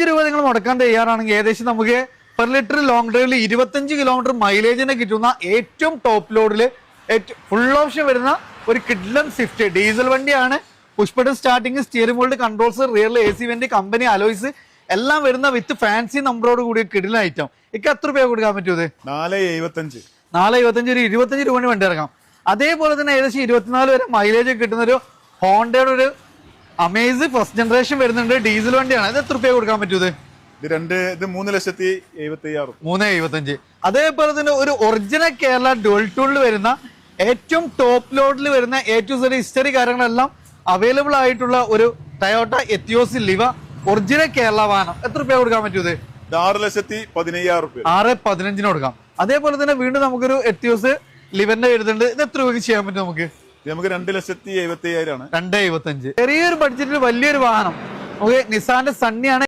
രൂപ നിങ്ങൾ മുടക്കാൻ തയ്യാറാണെങ്കിൽ ഏകദേശം നമുക്ക് പെർ ലിറ്റർ ലോങ് ഡ്രൈവിൽ 25 കിലോമീറ്റർ മൈലേജിനെ കിട്ടുന്ന ഏറ്റവും ടോപ്പ് ലോഡിൽ ഫുൾ ഓപ്ഷൻ വരുന്ന ഒരു കിഡ്ലൻ സ്വിഫ്റ്റ് ഡീസൽ വണ്ടിയാണ്. Push button starting, steering mould controls, റിയറിൽ AC വെന്റ്, കമ്പനി അലോയ്സ് എല്ലാം വരുന്ന വിത്ത് ഫാൻസി നമ്പറോട് കൂടിയ കിഡ്ലൻ ഐറ്റം. എത്ര രൂപ കൊടുക്കാൻ പറ്റുമത്? 4.75. 4.75 ഒരു 25 രൂപ വണ്ടി ഇറങ്ങാം. അതേപോലെ തന്നെ ഏകദേശം 24 വരെ മൈലേജ് കിട്ടുന്ന ഒരു ഹോണ്ടയുടെ ഒരു അമേസ് ഫസ്റ്റ് ജനറേഷൻ വരുന്നുണ്ട്. ഡീസൽ വണ്ടിയാണ്. ഇത് എത്ര രൂപ കൊടുക്കാൻ പറ്റൂത്? ഇത് 3,77,000. 3.75. അതേപോലെ തന്നെ ഒരു ഒറിജിനൽ കേരള ഡുവൽ ടൂളിൽ വരുന്ന ഏറ്റവും ടോപ്പ് ലോഡിൽ വരുന്ന A to Z ഹിസ്റ്ററി കാര്യങ്ങളെല്ലാം അവൈലബിൾ ആയിട്ടുള്ള ഒരു ടയോട്ട എത്തിയോസ് ലിവ ഒറിജിനൽ കേരള വാഹനം. എത്ര രൂപ കൊടുക്കാൻ പറ്റൂത്? 6,15,000. 6.15 കൊടുക്കാം. അതേപോലെ തന്നെ വീണ്ടും നമുക്കൊരു എത്തിയോസ് ലിവന്റെ വരുന്നുണ്ട്. ഇത് എത്ര രൂപയ്ക്ക് ചെയ്യാൻ പറ്റും നമുക്ക്? നമുക്ക് 2,75,000 ആണ്. 2.75. ചെറിയൊരു ബഡ്ജറ്റിൽ വലിയൊരു വാഹനം. ഓക്കെ, നിസാന്റെ സണ്ണിയാണ്.